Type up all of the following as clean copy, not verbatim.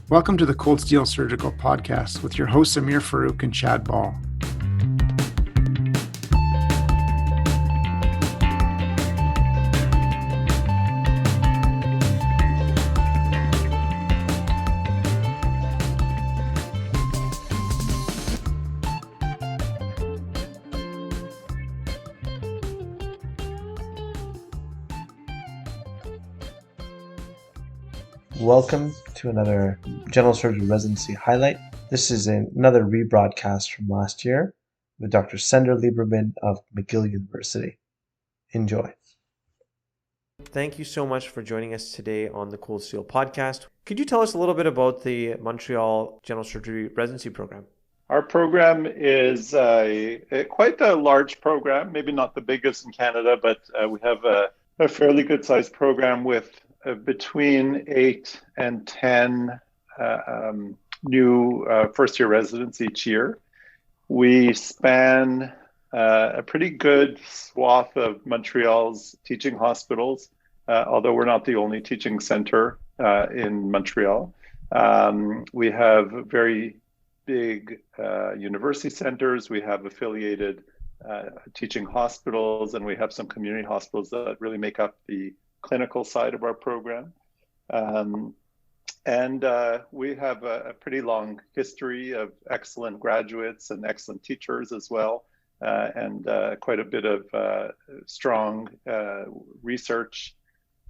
Welcome to the Cold Steel Surgical Podcast with your hosts Amir Farouk and Chad Ball. Welcome to another General Surgery Residency highlight. This is another rebroadcast from last year with Dr. Sender Liberman of McGill University. Enjoy. Thank you so much for joining us today on the Cold Steel Podcast. Could you tell us a little bit about the Montreal General Surgery Residency Program? Our program is quite a large program, maybe not the biggest in Canada, but we have a fairly good-sized program with between 8 and 10 new first-year residents each year. We span a pretty good swath of Montreal's teaching hospitals, although we're not the only teaching center in Montreal. We have very big university centers. We have affiliated teaching hospitals, and we have some community hospitals that really make up the clinical side of our program. And we have a pretty long history of excellent graduates and excellent teachers as well, and quite a bit of strong research,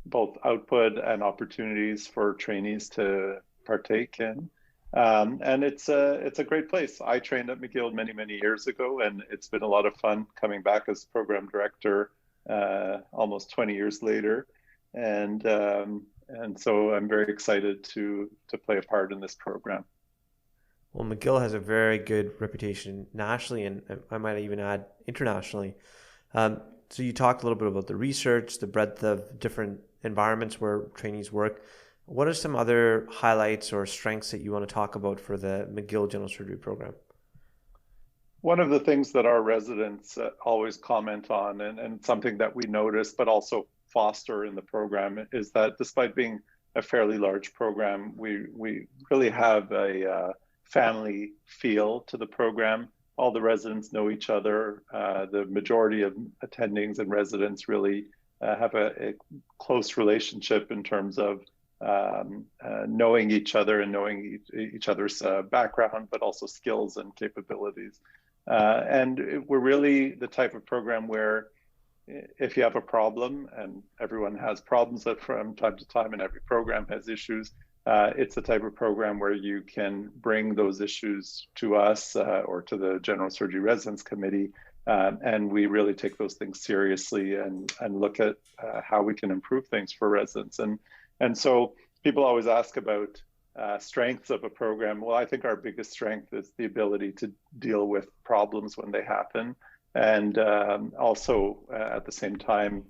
both output and opportunities for trainees to partake in. And it's a great place. I trained at McGill many, many years ago, and it's been a lot of fun coming back as program director almost 20 years later. And so I'm very excited to play a part in this program. Well, McGill has a very good reputation nationally, and I might even add internationally. So you talked a little bit about the research, the breadth of different environments where trainees work. What are some other highlights or strengths that you want to talk about for the McGill General Surgery Program? One of the things that our residents always comment on, and something that we notice, but also foster in the program, is that despite being a fairly large program, we really have a family feel to the program. All the residents know each other. The majority of attendings and residents really have a close relationship in terms of knowing each other and knowing each other's background, but also skills and capabilities. And we're really the type of program where if you have a problem, and everyone has problems from time to time, and every program has issues, it's the type of program where you can bring those issues to us or to the General Surgery Residence Committee, and we really take those things seriously and look at how we can improve things for residents. And so people always ask about strengths of a program. Well, I think our biggest strength is the ability to deal with problems when they happen, and also at the same time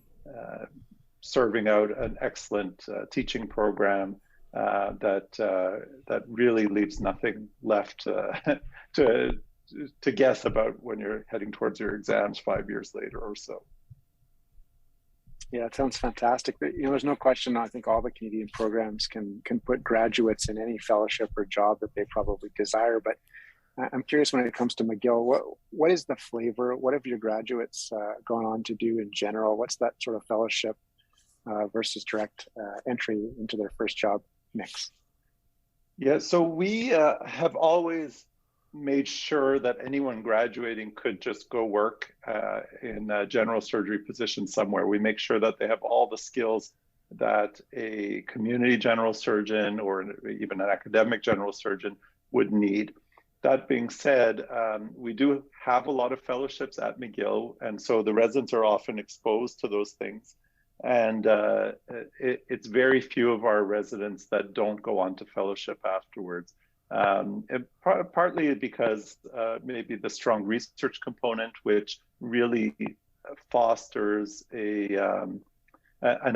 serving out an excellent teaching program that really leaves nothing left to guess about when you're heading towards your exams 5 years later or so. Yeah, it sounds fantastic. But, there's no question. I think all the Canadian programs can put graduates in any fellowship or job that they probably desire. But I'm curious, when it comes to McGill, what is the flavor? What have your graduates gone on to do in general? What's that sort of fellowship versus direct entry into their first job mix? Yeah, so we have always made sure that anyone graduating could just go work in a general surgery position somewhere. We make sure that they have all the skills that a community general surgeon or even an academic general surgeon would need. That being said, we do have a lot of fellowships at McGill, and so the residents are often exposed to those things. And it's very few of our residents that don't go on to fellowship afterwards. Partly because maybe the strong research component, which really fosters an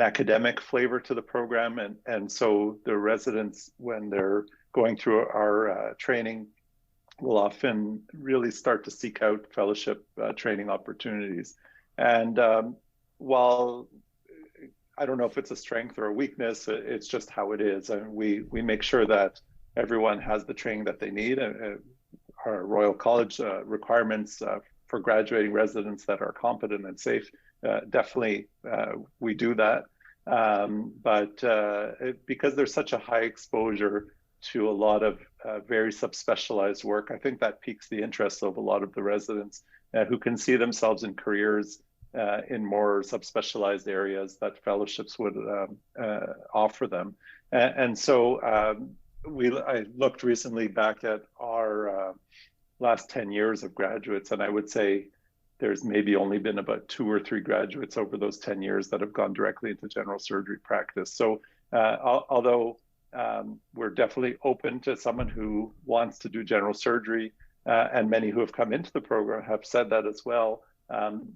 academic flavor to the program. And so the residents, when they're going through our training, will often really start to seek out fellowship training opportunities. And while I don't know if it's a strength or a weakness, it's just how it is. And we make sure that everyone has the training that they need. Our Royal College requirements for graduating residents that are competent and safe, definitely we do that. But because there's such a high exposure to a lot of very subspecialized work, I think that piques the interest of a lot of the residents who can see themselves in careers in more subspecialized areas that fellowships would offer them. And so I looked recently back at our last 10 years of graduates, and I would say there's maybe only been about 2 or 3 graduates over those 10 years that have gone directly into general surgery practice. So although we're definitely open to someone who wants to do general surgery, and many who have come into the program have said that as well,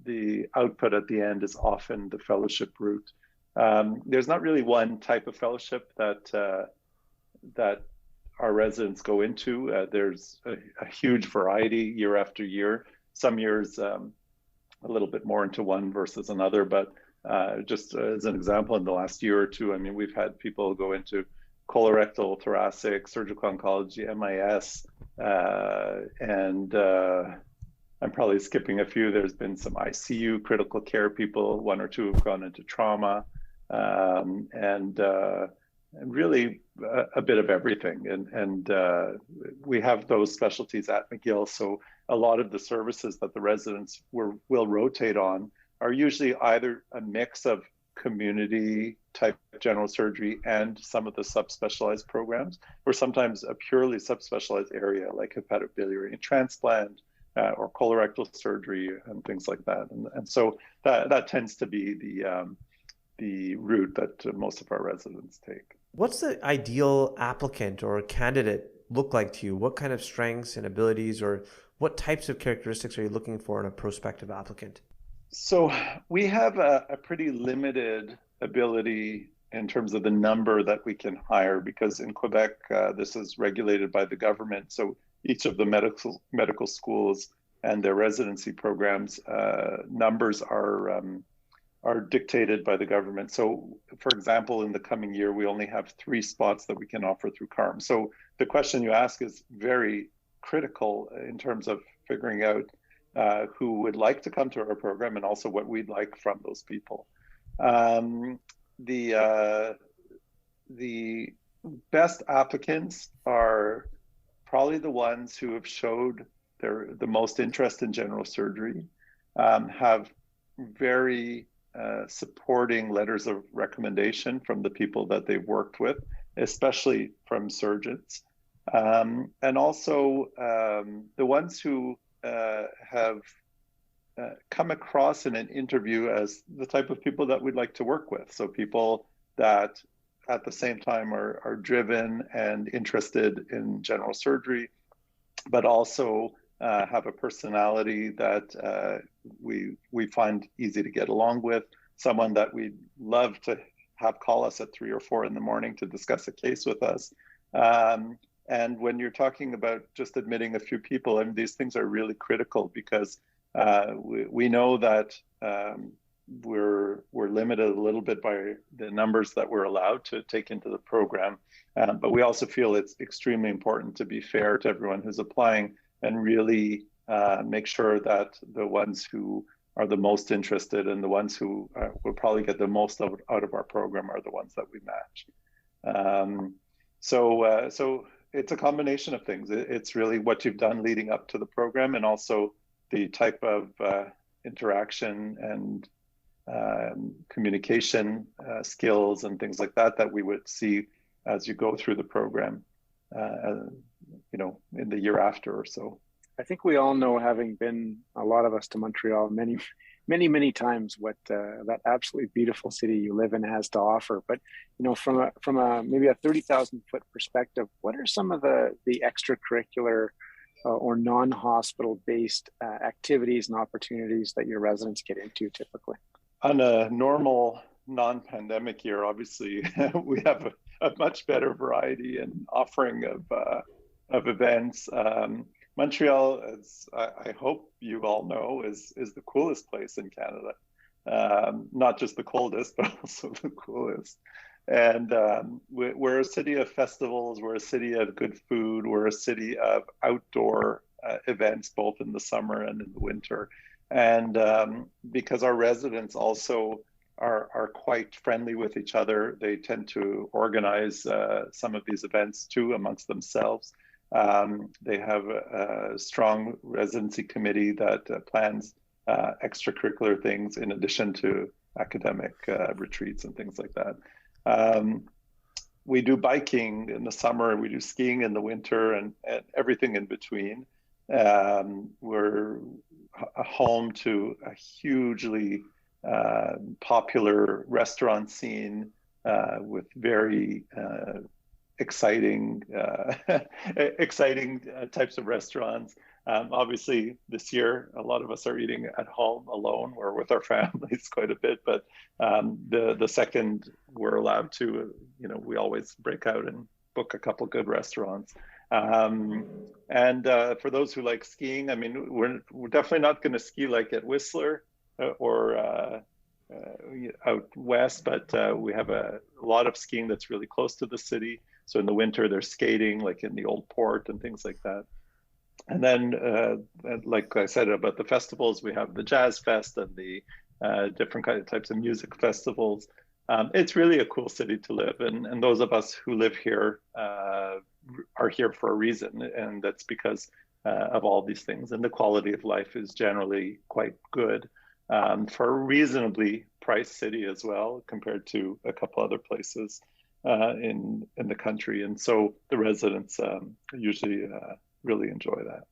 the output at the end is often the fellowship route. There's not really one type of fellowship that our residents go into. There's a huge variety year after year. Some years a little bit more into one versus another, but just as an example, in the last year or two, I mean, we've had people go into colorectal, thoracic, surgical oncology, MIS, and I'm probably skipping a few. There's been some ICU, critical care people, 1 or 2 have gone into trauma, and really a bit of everything. And we have those specialties at McGill. So a lot of the services that the residents will rotate on are usually either a mix of community type general surgery and some of the subspecialized programs, or sometimes a purely subspecialized area like hepatobiliary transplant or colorectal surgery and things like that. And so that tends to be the route that most of our residents take. What's the ideal applicant or candidate look like to you? What kind of strengths and abilities, or what types of characteristics are you looking for in a prospective applicant? So we have a pretty limited ability in terms of the number that we can hire, because in Quebec, this is regulated by the government. So each of the medical schools and their residency programs, numbers are dictated by the government. So for example, in the coming year, we only have 3 spots that we can offer through CARM. So the question you ask is very critical in terms of figuring out who would like to come to our program and also what we'd like from those people. The best applicants are probably the ones who have showed the most interest in general surgery, have very supporting letters of recommendation from the people that they've worked with, especially from surgeons. And also the ones who have come across in an interview as the type of people that we'd like to work with. So people that at the same time are driven and interested in general surgery, but also have a personality that we find easy to get along with, someone that we'd love to have call us at 3 or 4 in the morning to discuss a case with us. And when you're talking about just admitting a few people, I mean, these things are really critical, because we know that we're limited a little bit by the numbers that we're allowed to take into the program. But we also feel it's extremely important to be fair to everyone who's applying and really make sure that the ones who are the most interested and the ones who will probably get the most out of our program are the ones that we match. So it's a combination of things. It's really what you've done leading up to the program, and also the type of interaction and communication skills and things like that we would see as you go through the program, in the year after or so. I think we all know, having been, a lot of us, to Montreal many times, what that absolutely beautiful city you live in has to offer. But from a maybe a 30,000 foot perspective, what are some of the extracurricular or non-hospital based activities and opportunities that your residents get into typically? On a normal non-pandemic year, obviously, we have a much better variety and offering of events. Montreal, as I hope you all know, is the coolest place in Canada. Not just the coldest, but also the coolest. And we're a city of festivals. We're a city of good food. We're a city of outdoor events, both in the summer and in the winter. And because our residents also are quite friendly with each other, they tend to organize some of these events too amongst themselves. They have a strong residency committee that plans extracurricular things in addition to academic retreats and things like that. We do biking in the summer, we do skiing in the winter, and everything in between. We're home to a hugely popular restaurant scene with very exciting types of restaurants. Obviously, this year, a lot of us are eating at home alone or with our families quite a bit. But the second we're allowed to, we always break out and book a couple good restaurants. And for those who like skiing, I mean, we're definitely not going to ski like at Whistler or out west, but we have a lot of skiing that's really close to the city. So in the winter, they're skating like in the old port and things like that. And then, like I said about the festivals, we have the Jazz Fest and the different types of music festivals. It's really a cool city to live in. And those of us who live here are here for a reason. And that's because of all these things. And the quality of life is generally quite good for a reasonably priced city as well, compared to a couple other places in the country. And so the residents usually really enjoy that.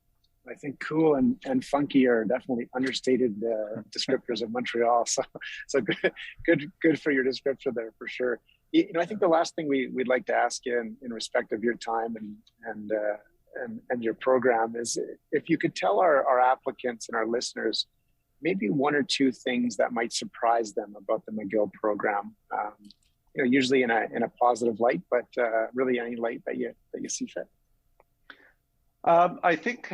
I think cool and funky are definitely understated descriptors of Montreal. So good for your description there for sure. I think the last thing we'd like to ask you in respect of your time and your program is if you could tell our applicants and our listeners maybe one or two things that might surprise them about the McGill program. Usually in a positive light, but really any light that you see fit. I think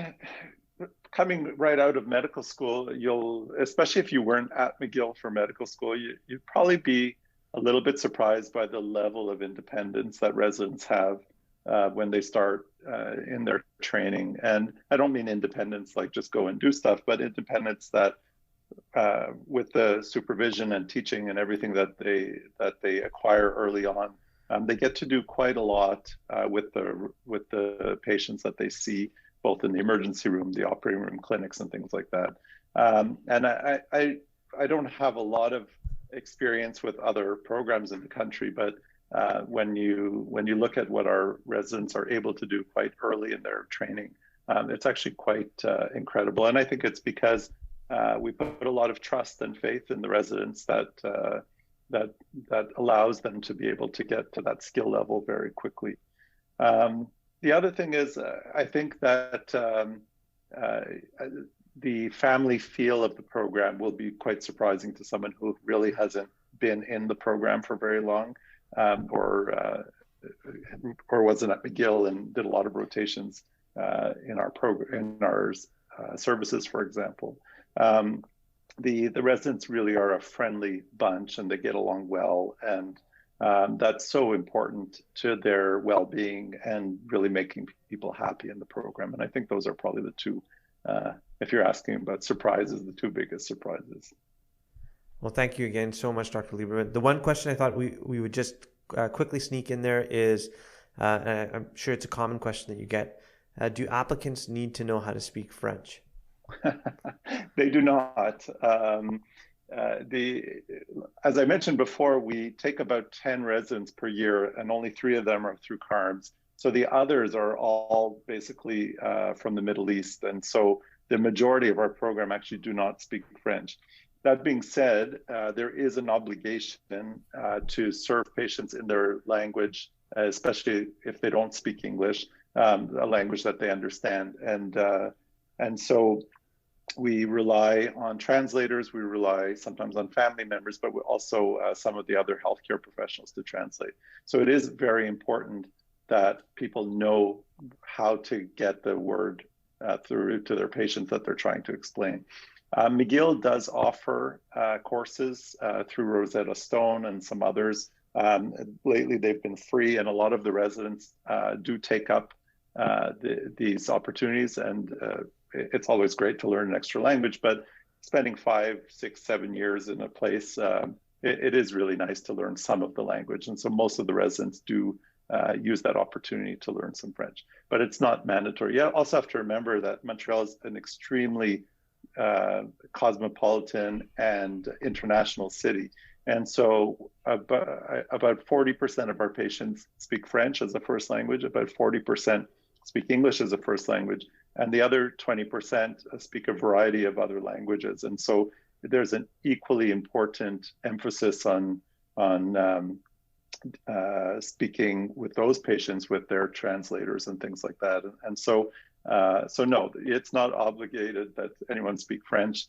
coming right out of medical school, especially if you weren't at McGill for medical school, you'd probably be a little bit surprised by the level of independence that residents have when they start in their training. And I don't mean independence like just go and do stuff, but independence that with the supervision and teaching and everything that they acquire early on, they get to do quite a lot with the patients that they see, both in the emergency room, the operating room, clinics, and things like that. And I don't have a lot of experience with other programs in the country, but when you look at what our residents are able to do quite early in their training, it's actually quite incredible. And I think it's because we put a lot of trust and faith in the residents that allows them to be able to get to that skill level very quickly. The other thing is, I think that the family feel of the program will be quite surprising to someone who really hasn't been in the program for very long, or wasn't at McGill and did a lot of rotations in our program, in our services, for example. The residents really are a friendly bunch and they get along well, and that's so important to their well-being and really making people happy in the program. And I think those are probably the two, if you're asking about surprises, the two biggest surprises. Well, thank you again so much, Dr. Liberman. The one question I thought we would just quickly sneak in there is, and I'm sure it's a common question that you get, do applicants need to know how to speak French? They do not. As I mentioned before, we take about 10 residents per year, and only 3 of them are through CARMS. So the others are all basically from the Middle East. And so the majority of our program actually do not speak French. That being said, there is an obligation to serve patients in their language, especially if they don't speak English, a language that they understand. And so we rely on translators, we rely sometimes on family members, but we also some of the other healthcare professionals to translate. So it is very important that people know how to get the word through to their patients that they're trying to explain. McGill does offer courses through Rosetta Stone and some others Lately, they've been free, and a lot of the residents do take up these opportunities. And it's always great to learn an extra language, but spending 5, 6, 7 years in a place, it is really nice to learn some of the language. And so most of the residents do use that opportunity to learn some French, but it's not mandatory. You also have to remember that Montreal is an extremely cosmopolitan and international city. And so about 40% of our patients speak French as a first language, about 40% speak English as a first language, and the other 20% speak a variety of other languages. And so there's an equally important emphasis on speaking with those patients with their translators and things like that. And so no, it's not obligated that anyone speak French.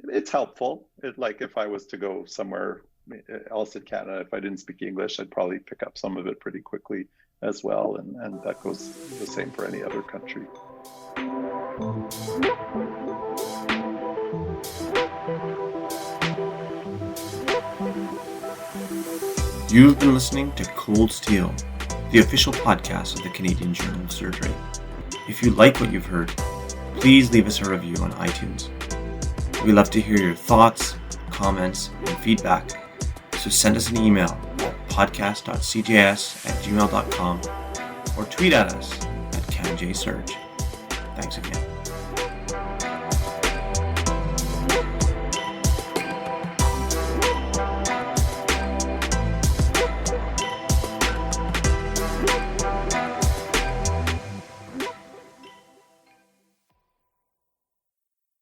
It's helpful. Like if I was to go somewhere else in Canada, if I didn't speak English, I'd probably pick up some of it pretty quickly as well. And that goes the same for any other country. You've been listening to Cold Steel, the official podcast of the Canadian Journal of Surgery. If you like what you've heard, please leave us a review on iTunes. We love to hear your thoughts, comments, and feedback, so send us an email at podcast.cjs@gmail.com or tweet at us at CanJSurge. Thanks again.